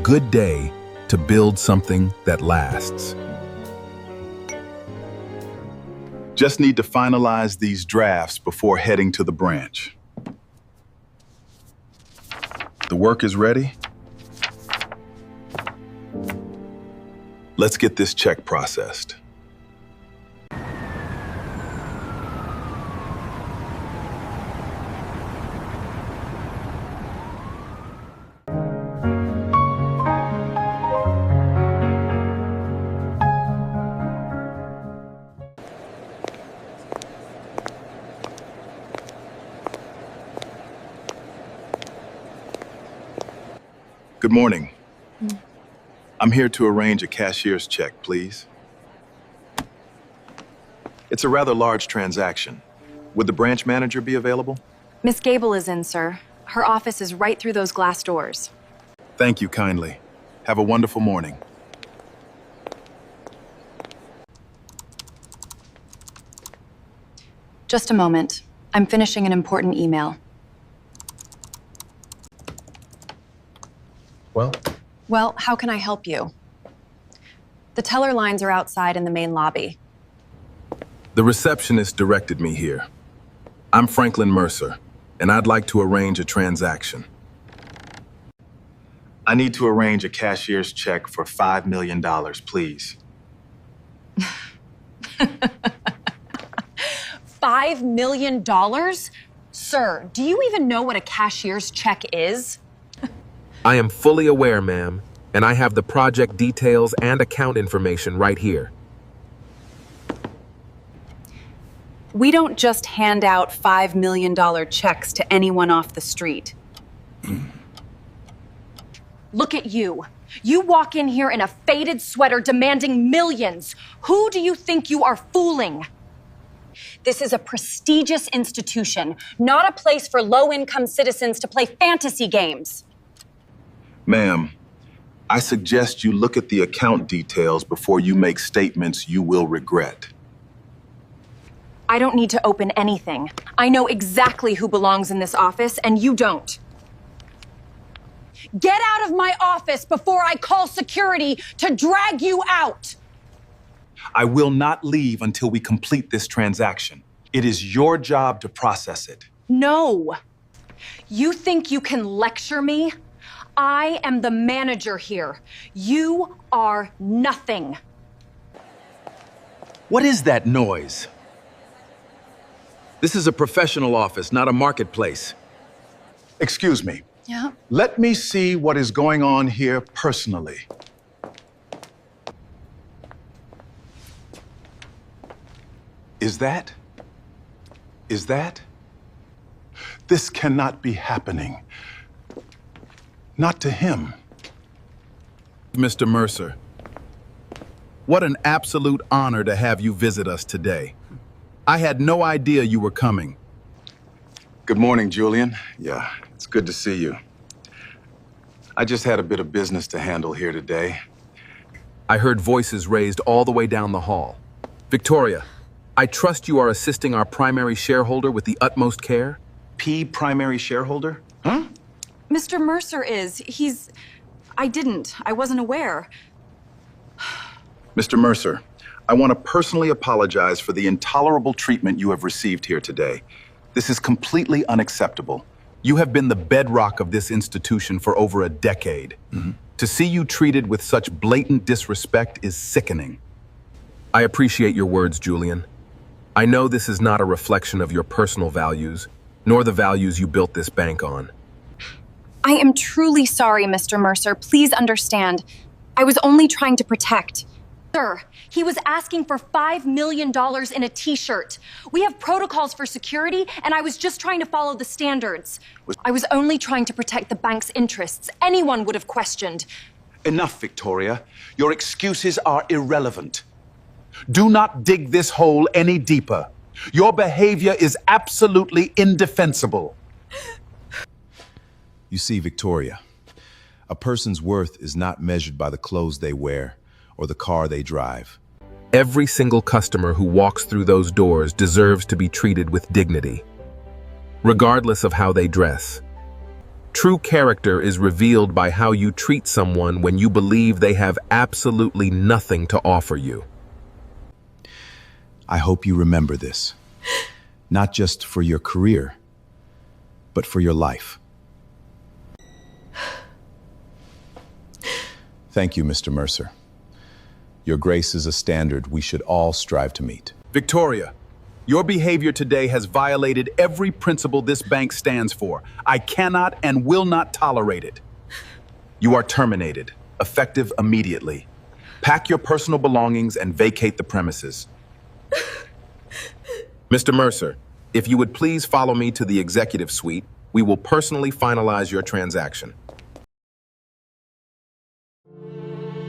good day to build something that lasts. Just need to finalize these drafts before heading to the branch. The work is ready. Let's get this check processed. Good morning. I'm here to arrange a cashier's check, please. It's a rather large transaction. Would the branch manager be available? Miss Gable is in, sir. Her office is right through those glass doors. Thank you kindly. Have a wonderful morning. Just a moment. I'm finishing an important email. Well, how can I help you? The teller lines are outside in the main lobby. The receptionist directed me here. I'm Franklin Mercer, and I'd like to arrange a transaction. I need to arrange a cashier's check for $5 million, please. $5 million? Sir, do you even know what a cashier's check is? I am fully aware, ma'am, and I have the project details and account information right here. We don't just hand out $5 million checks to anyone off the street. Look at you. You walk in here in a faded sweater demanding millions. Who do you think you are fooling? This is a prestigious institution, not a place for low-income citizens to play fantasy games. Ma'am, I suggest you look at the account details before you make statements you will regret. I don't need to open anything. I know exactly who belongs in this office, and you don't. Get out of my office before I call security to drag you out! I will not leave until we complete this transaction. It is your job to process it. No. You think you can lecture me? I am the manager here. You are nothing. What is that noise? This is a professional office, not a marketplace. Excuse me. Yeah? Let me see what is going on here personally. Is that? This cannot be happening. Not to him. Mr. Mercer, what an absolute honor to have you visit us today. I had no idea you were coming. Good morning, Julian. Yeah, it's good to see you. I just had a bit of business to handle here today. I heard voices raised all the way down the hall. Victoria, I trust you are assisting our primary shareholder with the utmost care? Primary shareholder? Huh? Mr. Mercer is. I wasn't aware. Mr. Mercer, I want to personally apologize for the intolerable treatment you have received here today. This is completely unacceptable. You have been the bedrock of this institution for over a decade. To see you treated with such blatant disrespect is sickening. I appreciate your words, Julian. I know this is not a reflection of your personal values, nor the values you built this bank on. I am truly sorry, Mr. Mercer. Please understand. I was only trying to protect. Sir, he was asking for $5 million in a t-shirt. We have protocols for security, and I was just trying to follow the standards. I was only trying to protect the bank's interests. Anyone would have questioned. Enough, Victoria. Your excuses are irrelevant. Do not dig this hole any deeper. Your behavior is absolutely indefensible. You see, Victoria, a person's worth is not measured by the clothes they wear or the car they drive. Every single customer who walks through those doors deserves to be treated with dignity, regardless of how they dress. True character is revealed by how you treat someone when you believe they have absolutely nothing to offer you. I hope you remember this, not just for your career, but for your life. Thank you, Mr. Mercer. Your grace is a standard we should all strive to meet. Victoria, your behavior today has violated every principle this bank stands for. I cannot and will not tolerate it. You are terminated, effective immediately. Pack your personal belongings and vacate the premises. Mr. Mercer, if you would please follow me to the executive suite, we will personally finalize your transaction.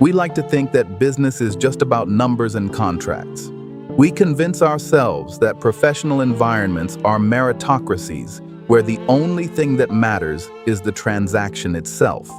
We like to think that business is just about numbers and contracts. We convince ourselves that professional environments are meritocracies, where the only thing that matters is the transaction itself.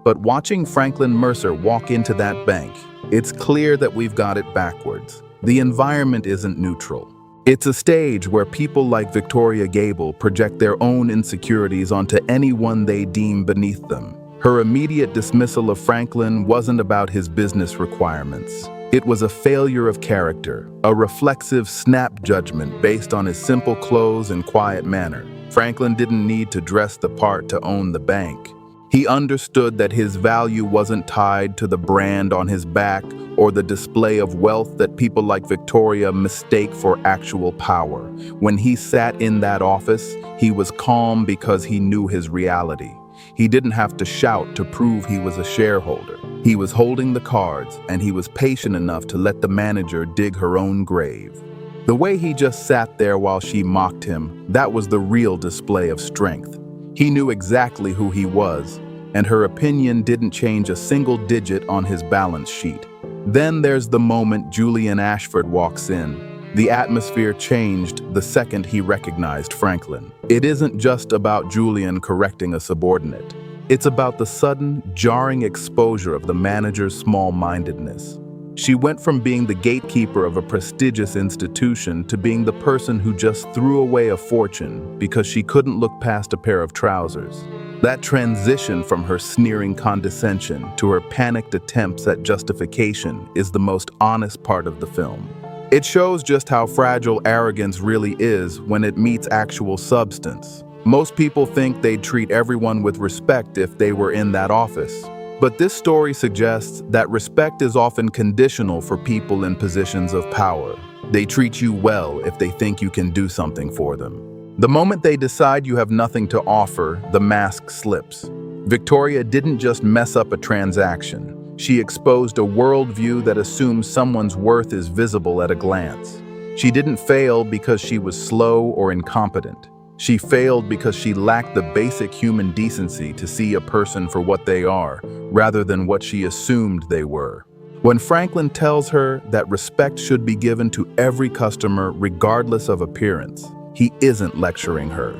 But watching Franklin Mercer walk into that bank, it's clear that we've got it backwards. The environment isn't neutral. It's a stage where people like Victoria Gable project their own insecurities onto anyone they deem beneath them. Her immediate dismissal of Franklin wasn't about his business requirements. It was a failure of character, a reflexive snap judgment based on his simple clothes and quiet manner. Franklin didn't need to dress the part to own the bank. He understood that his value wasn't tied to the brand on his back or the display of wealth that people like Victoria mistake for actual power. When he sat in that office, he was calm because he knew his reality. He didn't have to shout to prove he was a shareholder. He was holding the cards, and he was patient enough to let the manager dig her own grave. The way he just sat there while she mocked him, that was the real display of strength. He knew exactly who he was, and her opinion didn't change a single digit on his balance sheet. Then there's the moment Julian Ashford walks in. The atmosphere changed the second he recognized Franklin. It isn't just about Julian correcting a subordinate. It's about the sudden, jarring exposure of the manager's small-mindedness. She went from being the gatekeeper of a prestigious institution to being the person who just threw away a fortune because she couldn't look past a pair of trousers. That transition from her sneering condescension to her panicked attempts at justification is the most honest part of the film. It shows just how fragile arrogance really is when it meets actual substance. Most people think they'd treat everyone with respect if they were in that office. But this story suggests that respect is often conditional for people in positions of power. They treat you well if they think you can do something for them. The moment they decide you have nothing to offer, the mask slips. Victoria didn't just mess up a transaction. She exposed a worldview that assumes someone's worth is visible at a glance. She didn't fail because she was slow or incompetent. She failed because she lacked the basic human decency to see a person for what they are, rather than what she assumed they were. When Franklin tells her that respect should be given to every customer regardless of appearance, he isn't lecturing her.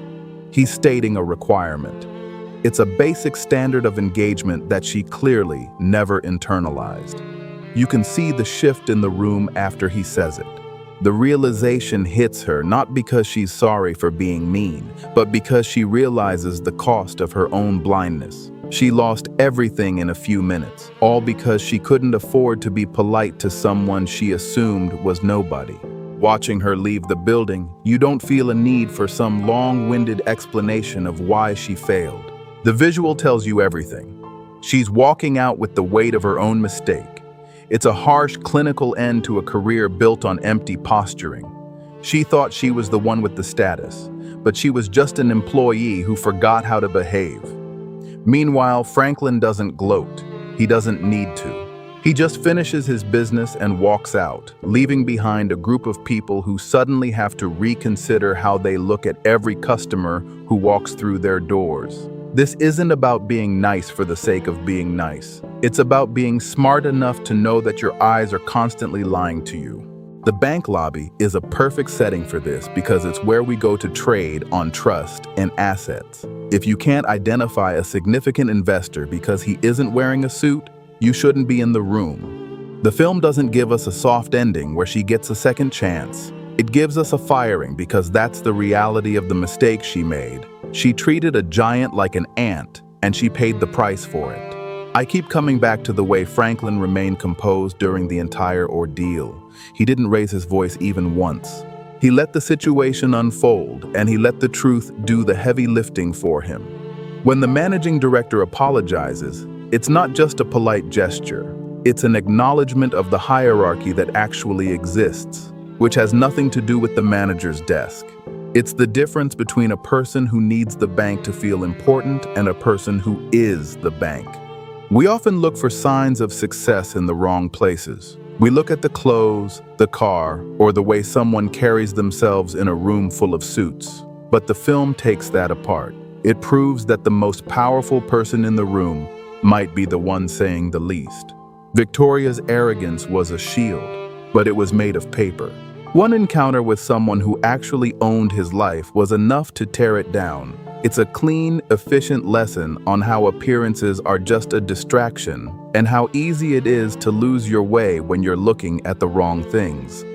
He's stating a requirement. It's a basic standard of engagement that she clearly never internalized. You can see the shift in the room after he says it. The realization hits her not because she's sorry for being mean, but because she realizes the cost of her own blindness. She lost everything in a few minutes, all because she couldn't afford to be polite to someone she assumed was nobody. Watching her leave the building, you don't feel a need for some long-winded explanation of why she failed. The visual tells you everything. She's walking out with the weight of her own mistake. It's a harsh, clinical end to a career built on empty posturing. She thought she was the one with the status, but she was just an employee who forgot how to behave. Meanwhile, Franklin doesn't gloat. He doesn't need to. He just finishes his business and walks out, leaving behind a group of people who suddenly have to reconsider how they look at every customer who walks through their doors. This isn't about being nice for the sake of being nice. It's about being smart enough to know that your eyes are constantly lying to you. The bank lobby is a perfect setting for this because it's where we go to trade on trust and assets. If you can't identify a significant investor because he isn't wearing a suit, you shouldn't be in the room. The film doesn't give us a soft ending where she gets a second chance. It gives us a firing because that's the reality of the mistake she made. She treated a giant like an ant, and she paid the price for it. I keep coming back to the way Franklin remained composed during the entire ordeal. He didn't raise his voice even once. He let the situation unfold, and he let the truth do the heavy lifting for him. When the managing director apologizes, it's not just a polite gesture. It's an acknowledgement of the hierarchy that actually exists, which has nothing to do with the manager's desk. It's the difference between a person who needs the bank to feel important and a person who is the bank. We often look for signs of success in the wrong places. We look at the clothes, the car, or the way someone carries themselves in a room full of suits. But the film takes that apart. It proves that the most powerful person in the room might be the one saying the least. Victoria's arrogance was a shield, but it was made of paper. One encounter with someone who actually owned his life was enough to tear it down. It's a clean, efficient lesson on how appearances are just a distraction and how easy it is to lose your way when you're looking at the wrong things.